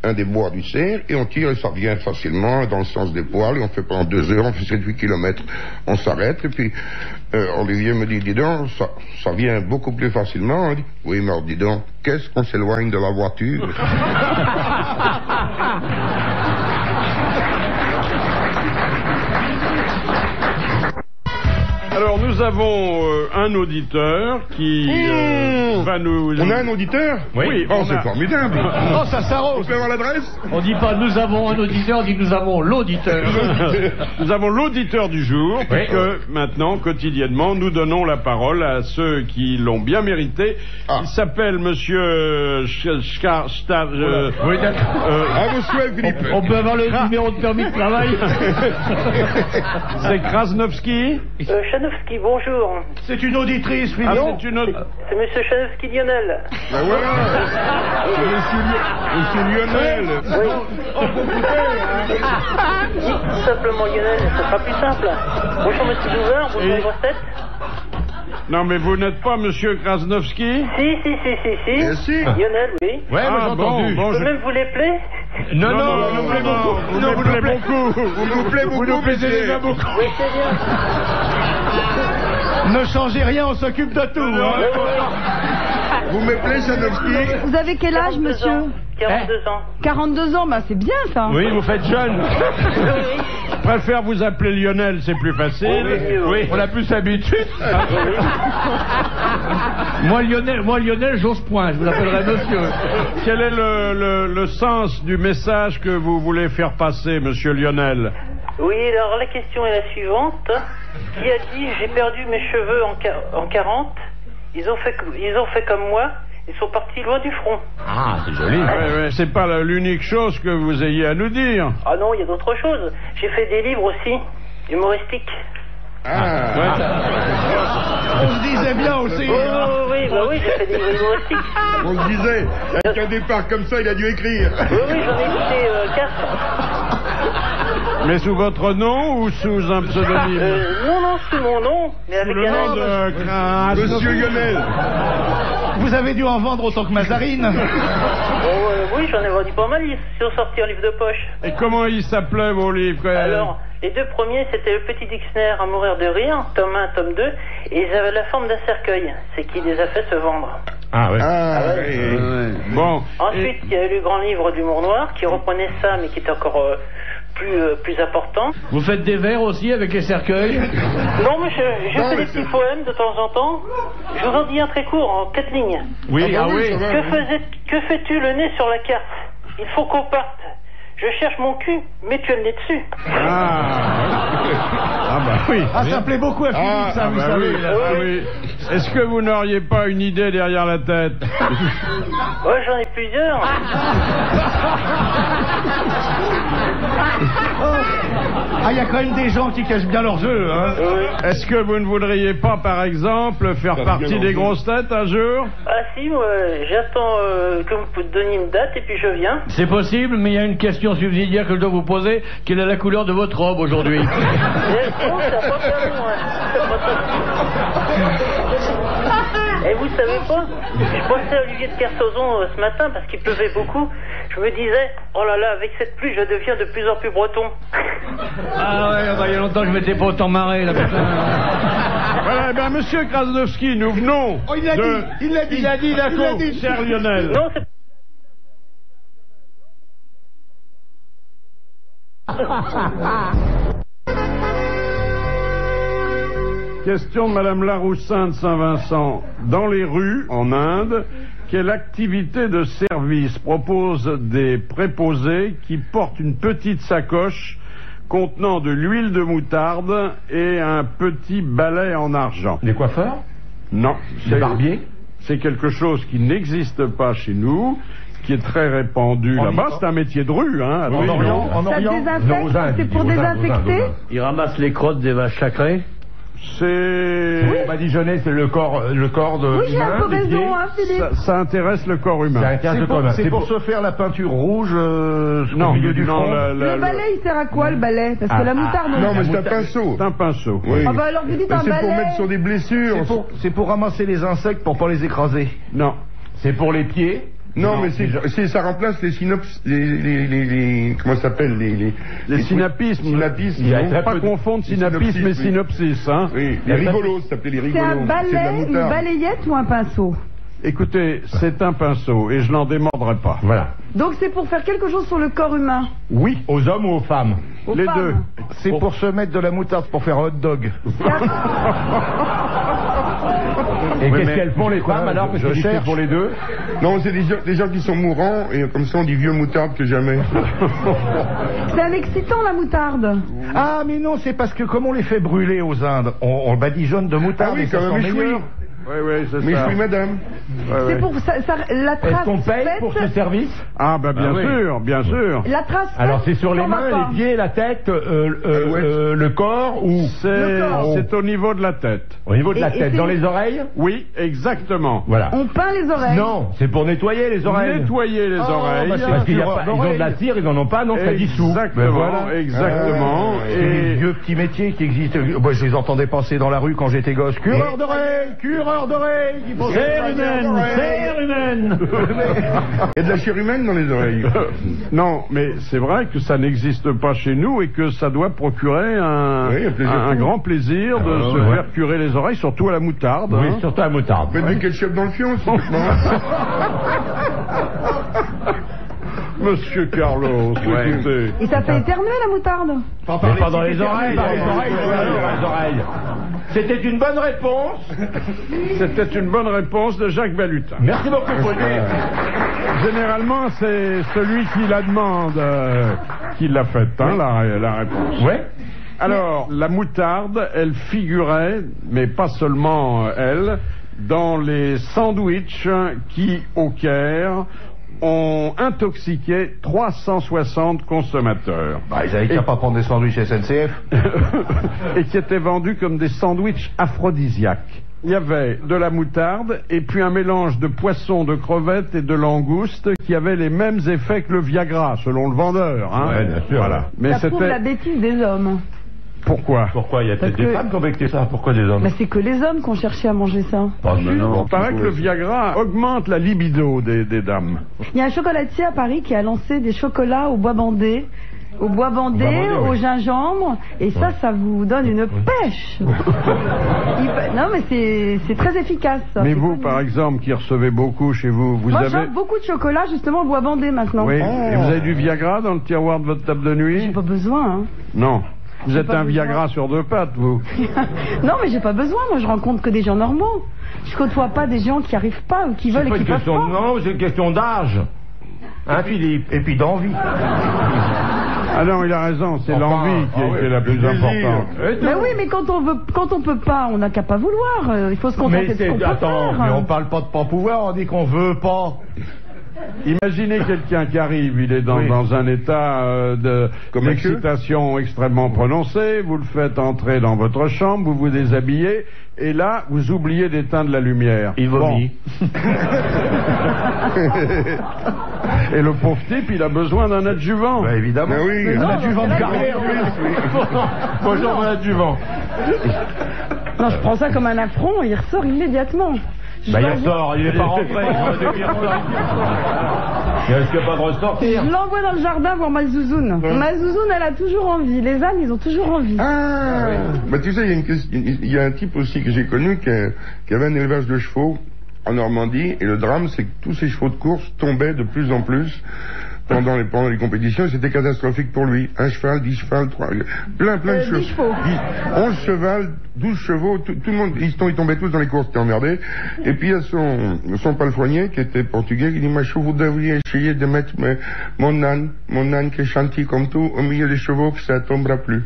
un des bois du cerf, et on tire, et ça vient facilement dans le sens des poils, et on fait pendant 2 heures, on fait 7-8 kilomètres, on s'arrête, et puis Olivier me dit, dis donc, ça vient beaucoup plus facilement. On dit, oui, mais dis donc, qu'est-ce qu'on s'éloigne de la voiture? Alors, nous avons un auditeur qui va nous... On a un auditeur? Oui, oh, on c'est a... formidable. Oh, ça On s'arrose. peut avoir l'adresse? On dit pas nous avons un auditeur, on dit nous avons l'auditeur. Nous avons l'auditeur du jour, puisque maintenant, quotidiennement, nous donnons la parole à ceux qui l'ont bien mérité. Il s'appelle Monsieur Monsieur Philippe. On peut avoir le numéro de permis de travail. C'est Krasnowski. Chanovski, bonjour. C'est une auditrice, Ah, Mignon. c'est une autre... C'est Monsieur Chanovski Lionel. Ben voilà. Monsieur Lionel. Oui. Tout simplement Lionel, ça sera plus simple. Bonjour Monsieur Bouvard, bonjour les grosses têtes. Non, mais vous n'êtes pas Monsieur Krasnowski? Si. Lionel, oui. Ouais, moi j'ai entendu. Je peux même vous les plaire. Non, vous nous plaît beaucoup. Vous nous plaît beaucoup. Vous nous plaisez déjà beaucoup. Oui, c'est bien. Ne changez rien, on s'occupe de tout. Vous m'appelez Chanovski? Vous avez quel âge, monsieur? 42 ans. 42 ans, bah c'est bien ça. Oui, vous faites jeune. Je préfère vous appeler Lionel, c'est plus facile. Oui. On a plus l'habitude. Moi Lionel, j'ose point, je vous appellerai monsieur. Quel est le sens du message que vous voulez faire passer, Monsieur Lionel? Oui, alors la question est la suivante. Qui a dit j'ai perdu mes cheveux en 40? Ils ont fait comme moi. Ils sont partis loin du front. Ah, c'est joli. Ouais, c'est pas l'unique chose que vous ayez à nous dire. Ah non, il y a d'autres choses. J'ai fait des livres aussi, humoristiques. On se disait bien aussi. Oui, j'ai fait des humoristiques. On se disait, avec un départ comme ça, il a dû écrire. Oui, j'en ai écouté 4. Mais sous votre nom ou sous un pseudonyme? Non, sous mon nom, mais Sous avec le un nom nom. de Monsieur Lionel. Vous avez dû en vendre autant que Mazarine. Oui, j'en ai vendu pas mal, ils sont sortis en livre de poche. Et comment il s'appelait vos livres? Alors, les 2 premiers, c'était le petit dictionnaire à mourir de rire, tome 1, tome 2, et ils avaient la forme d'un cercueil, c'est qui les a fait se vendre. Ah ouais. Bon. Ensuite, il y a eu le grand livre d'humour noir, qui reprenait ça, mais qui était encore plus important. Vous faites des vers aussi avec les cercueils? Non, mais je fais des petits poèmes de temps en temps. Je vous en dis un très court, en 4 lignes. Oui, Ah bah oui, ça va, Que fais-tu le nez sur la carte? Il faut qu'on parte. Je cherche mon cul, mais tu as le nez dessus. Ah bah oui. Ah, ça plaît beaucoup à Philippe, ça, vous bah savez. oui, là. oui. Est-ce que vous n'auriez pas une idée derrière la tête? Ouais, j'en ai plusieurs. Ah, il y a quand même des gens qui cachent bien leur jeu, hein. Est-ce que vous ne voudriez pas, par exemple, faire partie des grosses têtes un jour? Ah si, moi, j'attends que vous donniez une date et puis je viens. C'est possible, mais il y a une question subsidiaire que je dois vous poser. Quelle est la couleur de votre robe aujourd'hui? Non, ça va pas faire long, hein. Et vous savez pas, je pensais à Olivier de Kersauzon ce matin parce qu'il pleuvait beaucoup. Je me disais, oh là là, avec cette pluie, je deviens de plus en plus breton. Ah ouais, bah, il y a longtemps que je m'étais pas autant marré, là, putain. Voilà, eh bien, monsieur Krasnowski, nous venons. Oh, il l'a dit, d'accord, cher Lionel. Non, c'est... Question de Madame Laroussin de Saint-Vincent. Dans les rues, en Inde, quelle activité de service propose des préposés qui portent une petite sacoche contenant de l'huile de moutarde et un petit balai en argent? Les coiffeurs? Non. Les barbiers? C'est quelque chose qui n'existe pas chez nous, qui est très répandu là-bas. C'est un métier de rue, hein. En Orient? Ça désinfecte, c'est pour désinfecter. Il ramasse les crottes des vaches sacrées. C'est... Badigeonner, c'est le corps de Oui, j'ai un peu raison, hein, Philippe. Ça intéresse le corps humain. C'est pour se faire la peinture rouge Non, au milieu du front. Le balai, il sert à quoi, le balai? Parce que la moutarde... Non, mais c'est un pinceau. C'est un pinceau. Oui. Ah bah alors vous dites un C'est pour balai. mettre sur des blessures. C'est pour ramasser les insectes pour pas les écraser. Non. C'est pour les pieds? Non, mais ça remplace les synops, les comment ça s'appelle, Les synapismes. Synapismes. Il ne faut pas confondre synapisme et synopsis, hein. Oui, les rigolos, ça s'appelle les C'est rigolos. un de balai, la une moutarde. balayette ou un pinceau? Écoutez, c'est un pinceau et je n'en démordrai pas. Voilà. Donc c'est pour faire quelque chose sur le corps humain. Oui, aux hommes ou aux femmes? Aux Les femmes. deux. C'est pour se mettre de la moutarde pour faire un hot dog. Et qu'est-ce qu'elles font les femmes alors? Parce que c'est pour les deux? Non, c'est des gens qui sont mourants et comme ça on dit vieux moutarde que jamais. C'est un excitant, la moutarde. Ah, mais non, c'est parce que comme on les fait brûler aux Indes, on badigeonne de moutarde Ah oui, et ça comme un sent méchoui. meilleur. Oui, c'est Mais ça. je suis madame. C'est pour ça, la Est-ce trace qu'on paye pour ce faite. service? Ah, bah bien Ah oui. sûr, bien sûr. La trace Alors faite, c'est sur les on va mains, pas. les pieds, la tête, le corps ou C'est au niveau de la tête. au niveau de la Et tête, c'est- dans les oreilles? Oui, exactement. Voilà. On peint les oreilles. Non, c'est pour nettoyer les oreilles. Nettoyer les oreilles. bah c'est Parce qu'il y a Fureur pas, ils ont de la d'oreille. cire, ils en ont pas, donc ça dissout. Exactement, Ben voilà. exactement. C'est des Et vieux petits métiers qui existent. Moi, je les entendais passer dans la rue quand j'étais gosse. Cureur d'oreilles, cureur d'oreilles. Il faut Serre humaine. Il y a de la chair humaine dans les oreilles. non, mais c'est vrai que ça n'existe pas chez nous et que ça doit procurer Oui, un plaisir un fou. grand plaisir de se ouais. faire curer les oreilles, surtout à la moutarde. Oui, hein. surtout la moutarde. Mettre du ketchup dans le fion, c'est Monsieur Carlos, écoutez. Et ça fait éternuer, la moutarde. Mais pas dans les oreilles, dans les oreilles. C'était une bonne réponse. C'était une bonne réponse de Jacques Balutin. Merci beaucoup, Pauline. Généralement, c'est celui qui la demande qui l'a faite, hein, la réponse. Ouais. Alors, la moutarde, elle figurait, mais pas seulement elle, dans les sandwichs qui, au Caire, ont intoxiqué 360 consommateurs. Bah, ils avaient qu'à pas prendre des sandwichs SNCF. Et qui étaient vendus comme des sandwichs aphrodisiaques. il y avait de la moutarde et puis un mélange de poisson, de crevettes et de langoustes qui avait les mêmes effets que le Viagra, selon le vendeur. Hein. Ouais, bien sûr. Voilà. Mais Ça prouve la bêtise des hommes. Pourquoi? Pourquoi? Il y a peut-être Parce des que- femmes qui ont becté ça. Pourquoi des hommes? Bah, c'est que les hommes qui ont cherché à manger ça. Ah, mais non. Il paraît que le Viagra augmente la libido des dames. Il y a un chocolatier à Paris qui a lancé des chocolats au bois bandé. Au bois bandé, au gingembre, et ça vous donne une pêche. Non, mais c'est très efficace. Ça. Mais C'est vous, connu. par exemple, qui recevez beaucoup chez vous, vous Moi, avez... j'offre beaucoup de chocolat justement au bois bandé maintenant. Oui, et vous avez du Viagra dans le tiroir de votre table de nuit? J'ai pas besoin. Hein. Non. Vous êtes pas un besoin. Viagra sur deux pattes, vous. Non, mais j'ai pas besoin. Moi, je rencontre que des gens normaux. Je côtoie pas des gens qui arrivent pas ou qui veulent et qui peuvent pas. Non, c'est une question d'âge. Hein, Philippe? Et puis d'envie. Ah non, il a raison, c'est Enfin, l'envie qui est la plus importante. Mais oui, mais quand on peut pas, on n'a qu'à pas vouloir. Il faut se contenter de ce qu'on peut Attends, faire. mais on parle pas de pas pouvoir, on dit qu'on veut pas. Imaginez quelqu'un qui arrive, il est dans un état d'excitation extrêmement prononcé, vous le faites entrer dans votre chambre, vous vous déshabillez, et là, vous oubliez d'éteindre la lumière. Il vomit. Et le pauvre type, il a besoin d'un adjuvant. Bah, évidemment. Ben oui. Non, Un adjuvant de c'est carrière, lui. Bonjour, mon adjuvant. Non, je prends ça comme un affront, il ressort immédiatement. Je Bah, il l'envoie- ressort, il est pas rentré. Il risque pas de ressortir. Je l'envoie dans le jardin voir ma zouzoune. Ma zouzoune, elle a toujours envie. Les ânes, ils ont toujours envie. Ah, bah tu sais, il y a un type aussi que j'ai connu qui avait un élevage de chevaux en Normandie, et le drame, c'est que tous ces chevaux de course tombaient de plus en plus pendant les compétitions, et c'était catastrophique pour lui. Un cheval, 10 chevaux, plein de 10 chevaux. 11 chevaux, 12 chevaux, tout le monde, ils tombaient tous dans les courses, t'es emmerdé. Et puis il y a son palefrenier qui était portugais, qui dit, moi, vous devriez essayer de mettre mon âne qui est gentil comme tout, au milieu des chevaux, que ça tombera plus.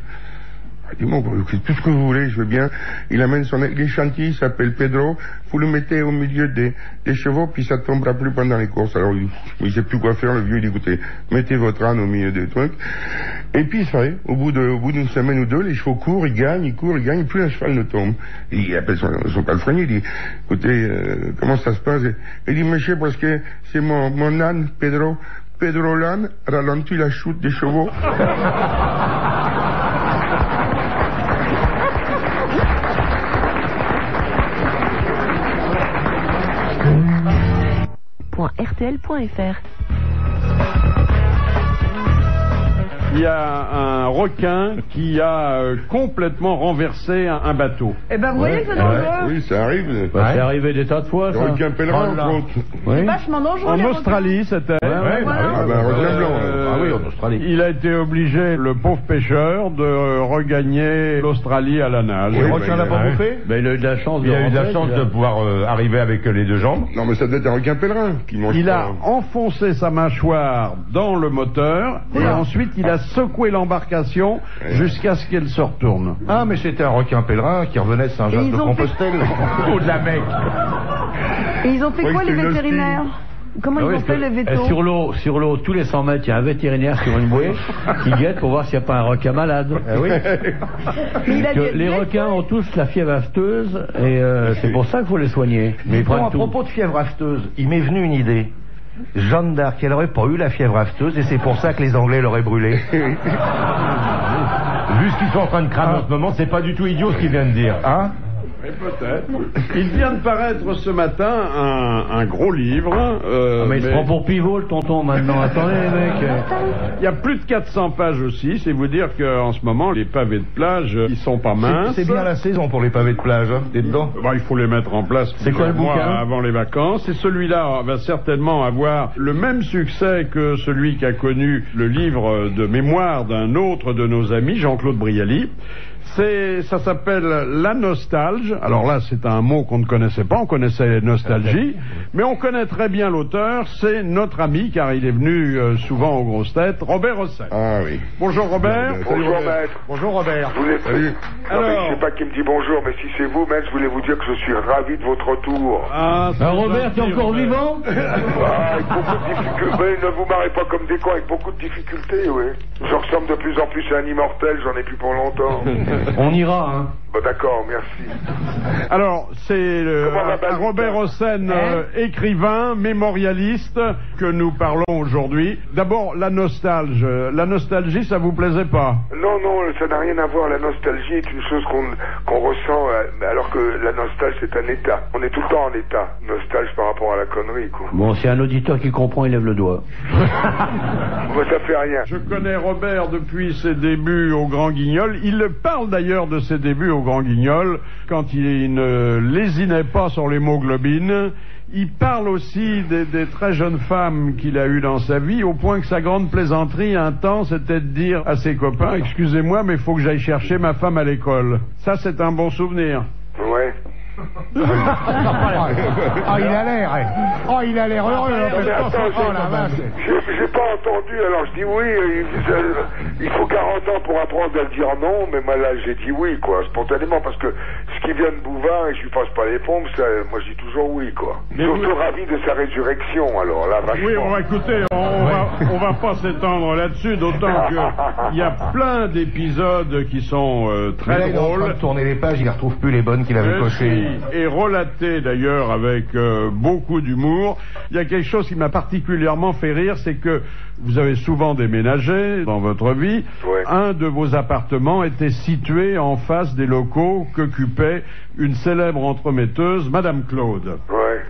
Il dit, bon, tout ce que vous voulez, je veux bien. Il amène son âne gentil, il s'appelle Pedro, vous le mettez au milieu des chevaux, puis ça tombera plus pendant les courses. Alors, il sait plus quoi faire, le vieux, il dit, écoutez, mettez votre âne au milieu des trucs. Et puis, ça y est, au bout d'une semaine ou deux, les chevaux courent, ils gagnent, et plus un cheval ne tombe. Et il appelle son palefrenier, il dit, écoutez, comment ça se passe? Il dit, monsieur, parce que c'est mon âne, Pedro l'âne, ralentit la chute des chevaux. .rtl.fr. Il y a un requin qui a complètement renversé un bateau. Eh ben, vous voyez que c'est dangereux. Oui, ça arrive. C'est arrivé des tas de fois, Le ça. requin pèlerin, entre autres. C'est vachement dangereux. En les Australie, c'était. Voilà. Ah ben, requin blanc. Ah oui, en Australie. Il a été obligé, le pauvre pêcheur, de regagner l'Australie à la nage. Oui, Requin l'a pas ouais. bouffé? Ben, il a eu de la chance de Il a eu de la rentrer, chance puis de pouvoir arriver avec les deux jambes. Non, mais ça doit être un requin pèlerin qui mange Il pas. a enfoncé sa mâchoire dans le moteur et ensuite il a secoué l'embarcation jusqu'à ce qu'elle se retourne. Ah, mais c'était un requin pèlerin qui revenait de Et Saint-Jacques de ils ont fait- Compostelle. Ou de la Mecque. Et ils ont fait Oui, quoi, c'est les une vétérinaires? Comment Ah ils oui, ont fait les vétos? sur l'eau, tous les 100 mètres, il y a un vétérinaire sur une bouée qui guette pour voir s'il n'y a pas un requin malade. Mais il a Que dû- les requins ont tous la fièvre afteuse et c'est pour ça qu'il faut les soigner. Mais ils Bon, prennent à tout. propos de fièvre afteuse, il m'est venu une idée. Jeanne d'Arc, elle aurait pas eu la fièvre afteuse et c'est pour ça que les Anglais l'auraient brûlée. Vu ce qu'ils sont en train de cramer en ce moment, c'est pas du tout idiot ce qu'il vient de dire. Hein? Et peut-être. Il vient de paraître ce matin un gros livre. Ah, mais il se prend pour pivot le tonton maintenant. Attendez les mecs. Il y a plus de 400 pages aussi. C'est vous dire qu'en ce moment, les pavés de plage, ils sont pas minces. C'est bien la saison pour les pavés de plage, hein? T'es dedans? Bah, il faut les mettre en place C'est quoi le plusieurs mois bouquin avant les vacances. Et celui-là va certainement avoir le même succès que celui qui a connu le livre de mémoire d'un autre de nos amis, Jean-Claude Brialy. Ça s'appelle La Nostalgie. Alors là, c'est un mot qu'on ne connaissait pas. On connaissait Nostalgie, mais on connaît très bien l'auteur. C'est notre ami, car il est venu souvent aux grosses têtes, Robert Hossein. Ah oui. Bonjour Robert. Salut, Bonjour Robert. maître. Bonjour Robert. Je voulais... Salut. Non, mais Alors. je sais pas qui me dit bonjour, mais si c'est vous, maître, je voulais vous dire que je suis ravi de votre retour. Ah, c'est Robert, tu es gentil, encore Robert. vivant? Ah, avec beaucoup de difficultés. Mais ne vous marrez pas comme des cons, avec beaucoup de difficultés, oui. Je ressemble de plus en plus à un immortel, j'en ai plus pour longtemps. On ira, hein. Bon, d'accord, merci. Alors, c'est Robert Hossein, écrivain, mémorialiste, que nous parlons aujourd'hui. D'abord, la nostalgie. La nostalgie, ça vous plaisait pas? Non, ça n'a rien à voir. La nostalgie est une chose qu'on ressent, alors que la nostalgie, c'est un état. On est tout le temps en état. Nostalgie par rapport à la connerie, quoi. Bon, c'est un auditeur qui comprend, il lève le doigt. Bon, ça fait rien. Je connais Robert depuis ses débuts au Grand Guignol. Il parle d'ailleurs de ses débuts au Grand Guignol, quand il ne lésinait pas sur l'hémoglobine. Il parle aussi des très jeunes femmes qu'il a eues dans sa vie, au point que sa grande plaisanterie un temps, c'était de dire à ses copains, excusez-moi, mais il faut que j'aille chercher ma femme à l'école. Ça, c'est un bon souvenir. Ouais. Il a l'air heureux. J'ai pas entendu, alors je dis oui, il faut 40 ans pour apprendre à dire non, mais moi là j'ai dit oui, quoi, spontanément, parce que ce qui vient de Bouvard, et je lui passe pas les pompes, moi je dis toujours oui, quoi. Surtout ravi de sa résurrection, alors là, vachement. Oui, bon, écoutez, on va pas s'étendre là-dessus, d'autant qu'il y a plein d'épisodes qui sont très drôles. Il est en train de tourner les pages, il ne retrouve plus les bonnes qu'il avait cochées. Et relaté d'ailleurs avec beaucoup d'humour. Il y a quelque chose qui m'a particulièrement fait rire, c'est que vous avez souvent déménagé dans votre vie. Ouais. Un de vos appartements était situé en face des locaux qu'occupait une célèbre entremetteuse, Madame Claude,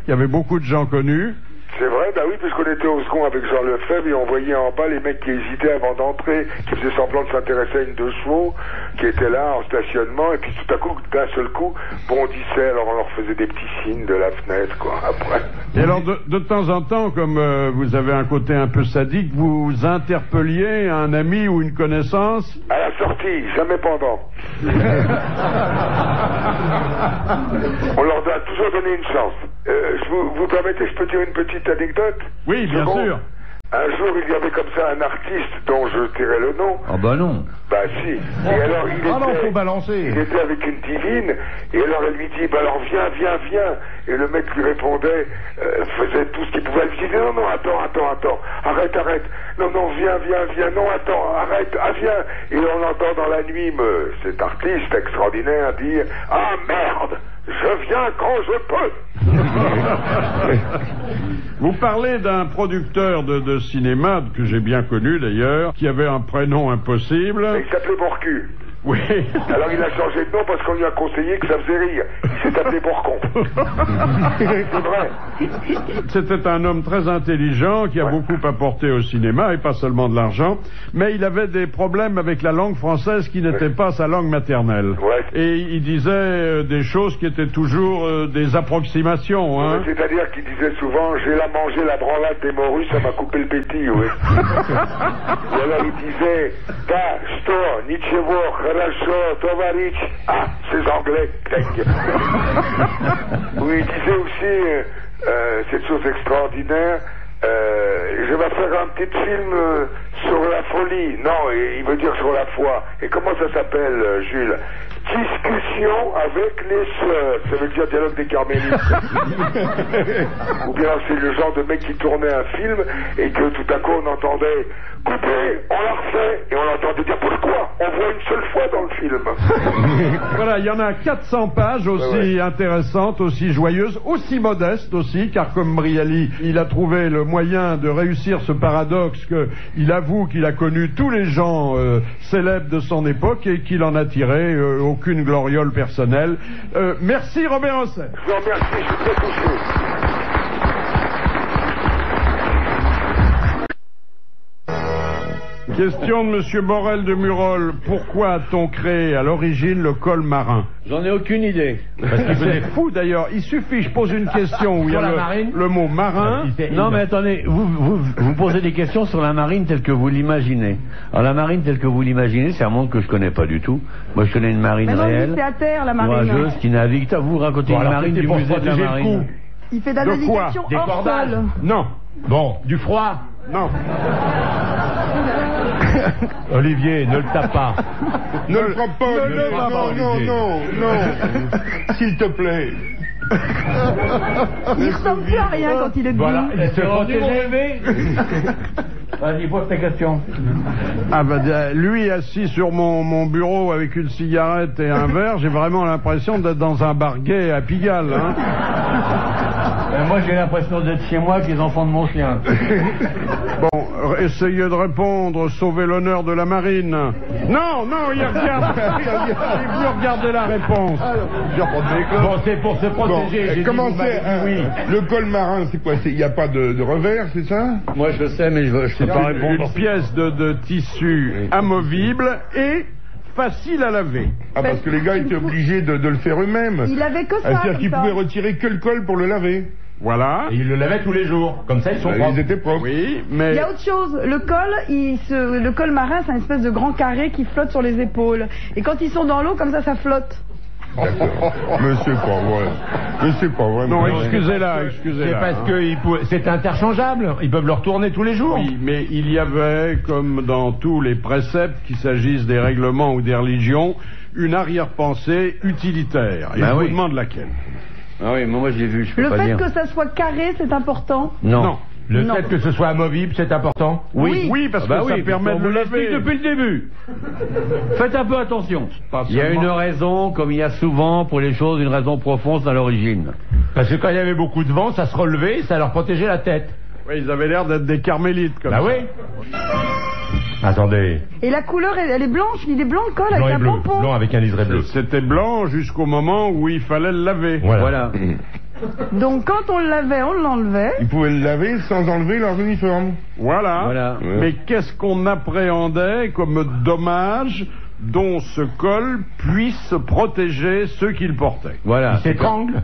qui avait beaucoup de gens connus. C'est vrai, bah oui, puisqu'on était au second avec Jean Lefebvre et on voyait en bas les mecs qui hésitaient avant d'entrer, qui faisaient semblant de s'intéresser à une 2 chevaux, qui étaient là en stationnement, et puis tout à coup, d'un seul coup, bondissaient, alors on leur faisait des petits signes de la fenêtre, quoi, après. Et alors, de temps en temps, comme vous avez un côté un peu sadique, vous interpelliez un ami ou une connaissance? À la sortie, jamais pendant. On leur a toujours donné une chance. Vous permettez, je peux dire une petite anecdote? Oui, bien sûr. Un jour, il y avait comme ça un artiste dont je tairai le nom. Ah bah non. Bah si. Et alors, faut balancer. Il était avec une divine, et alors elle lui dit, bah alors viens. Et le mec lui répondait, faisait tout ce qu'il pouvait. Elle lui disait, non, attends. Arrête. Non, viens. Non, attends, arrête. Viens. Et on entend dans la nuit cet artiste extraordinaire dire, ah merde, je viens quand je peux. Vous parlez d'un producteur de cinéma, que j'ai bien connu d'ailleurs, qui avait un prénom impossible. Il s'appelait Bourcu. Oui. Alors il a changé de nom parce qu'on lui a conseillé que ça faisait rire. Il s'est appelé Bourcon. C'est vrai. C'était un homme très intelligent qui a beaucoup apporté au cinéma, et pas seulement de l'argent, mais il avait des problèmes avec la langue française qui n'était pas sa langue maternelle. Et il disait des choses qui étaient toujours des approximations. Hein. C'est-à-dire qu'il disait souvent, j'ai mangé la branlade des morues, ça m'a coupé le pétit, oui. Et alors il disait, da, sto, nichevo, хорошо, товарищ. Ah, c'est anglais. Oui, il disait aussi cette chose extraordinaire. Je vais faire un petit film sur la folie. Non, il veut dire sur la foi. Et comment ça s'appelle, Jules? Discussion avec les sœurs. Ça veut dire dialogue des carmélites. Ou bien c'est le genre de mec qui tournait un film et que tout à coup on entendait couper, on l'a refait, et on entendait dire pourquoi? On voit une seule fois dans le film. Voilà, il y en a 400 pages aussi intéressantes, aussi joyeuses, aussi modestes aussi, car comme Brialy, il a trouvé le moyen de réussir ce paradoxe qu'il avoue qu'il a connu tous les gens célèbres de son époque et qu'il en a tiré aucune gloriole personnelle. Merci Robert Hossein. Je vous remercie, je suis très touché. Question de Monsieur Borel de Murol. Pourquoi a-t-on créé à l'origine le col marin? J'en ai aucune idée. Parce qu'il faisait fou d'ailleurs. Il suffit, je pose une question où il y a le mot marin. Non mais attendez, vous posez des questions sur la marine telle que vous l'imaginez. Alors la marine telle que vous l'imaginez, c'est un monde que je connais pas du tout. Moi je connais une marine réelle. C'est à terre la marine. Courageuse, qui navigue. Vous racontez une marine du musée de la marine. Il fait de la navigation hors sol. Non. Bon, du froid. Non. Olivier, ne le tape pas. Ne le frappe pas. Non. S'il te plaît. Il ressemble plus à rien quand il est debout. Voilà, il se rendu mon bébé. Vas-y, pose tes questions. Ah bah, lui assis sur mon bureau avec une cigarette et un verre, j'ai vraiment l'impression d'être dans un bar gay à Pigalle. Hein. Moi, j'ai l'impression d'être chez moi avec les enfants de mon chien. Bon, essayez de répondre, sauvez l'honneur de la marine. Non, il regarde. Il veut regarder la réponse. Bon, c'est pour se protéger. Bon, comment c'est oui. Le col marin, c'est quoi? Il n'y a pas de revers, c'est ça? Moi, je sais, mais je sais pas répondre. Une pièce de tissu amovible et facile à laver. Ah, parce que les gars étaient obligés de le faire eux-mêmes. Il avait que ça. C'est-à-dire qu'ils pouvaient retirer que le col pour le laver. Voilà. Et ils le lavaient tous les jours. Comme ça, ils sont propres. Ils étaient propres. Oui, mais... Il y a autre chose. Le col, le col marin, c'est une espèce de grand carré qui flotte sur les épaules. Et quand ils sont dans l'eau, comme ça flotte. Mais c'est pas vrai. Mais c'est pas vrai. Non, excusez-la. C'est parce que c'est interchangeable. Ils peuvent le retourner tous les jours. Oui, mais il y avait, comme dans tous les préceptes, qu'il s'agisse des règlements ou des religions, une arrière-pensée utilitaire. Et je vous demande laquelle. Ah oui, moi j'ai vu, je peux pas dire. Le fait que ça soit carré, c'est important? Non. Le fait que ce soit amovible, c'est important? Oui, parce que ça permet de le laver. Depuis le début. Faites un peu attention. Il y a une raison, comme il y a souvent pour les choses, une raison profonde à l'origine. Parce que quand il y avait beaucoup de vent, ça se relevait, ça leur protégeait la tête. Oui, ils avaient l'air d'être des carmélites comme ça. Bah oui. Attendez. Et la couleur, elle est blanche, il est blanc le col Blanc avec et un bleu. pompon. Blanc avec un liseré bleu. C'était blanc jusqu'au moment où il fallait le laver. Voilà. Donc quand on le lavait, on l'enlevait. Ils pouvaient le laver sans enlever leur uniforme. Voilà. Mais qu'est-ce qu'on appréhendait comme dommage dont ce col puisse protéger ceux qui le portaient? Voilà. Il s'étrangle.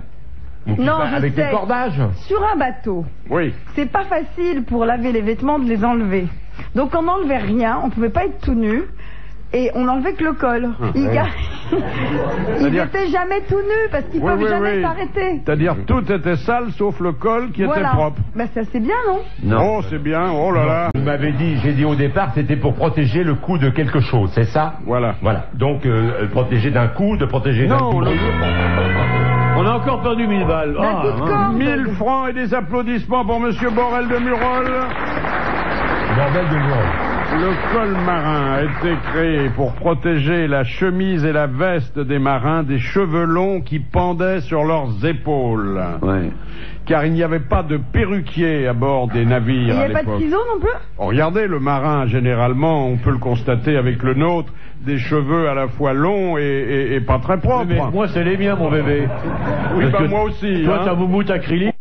Non, avec des cordages. Sur un bateau, oui, c'est pas facile pour laver les vêtements de les enlever. Donc on n'enlevait rien, on pouvait pas être tout nu. Et on n'enlevait que le col. Ils n'étaient jamais tout nus parce qu'ils peuvent jamais s'arrêter. C'est-à-dire tout était sale sauf le col qui était propre. Ben ça c'est bien, non? Non. Oh, c'est bien. Oh là là. Vous m'avez dit, j'ai dit au départ, c'était pour protéger le cou de quelque chose, c'est ça? Voilà. Donc protéger d'un coup, de protéger d'un coup. On a encore perdu 1000 balles. 1000 francs et des applaudissements pour Monsieur Borel de Murol. Bordel de Murol. Le col marin a été créé pour protéger la chemise et la veste des marins des cheveux longs qui pendaient sur leurs épaules. Ouais. Car il n'y avait pas de perruquier à bord des navires à l'époque. Il n'y avait pas de ciseaux non plus? Regardez, le marin, généralement, on peut le constater avec le nôtre, des cheveux à la fois longs et pas très propres. Mais moi, c'est les miens, mon bébé. Oui, moi aussi. Toi, t'as moumoute acrylique.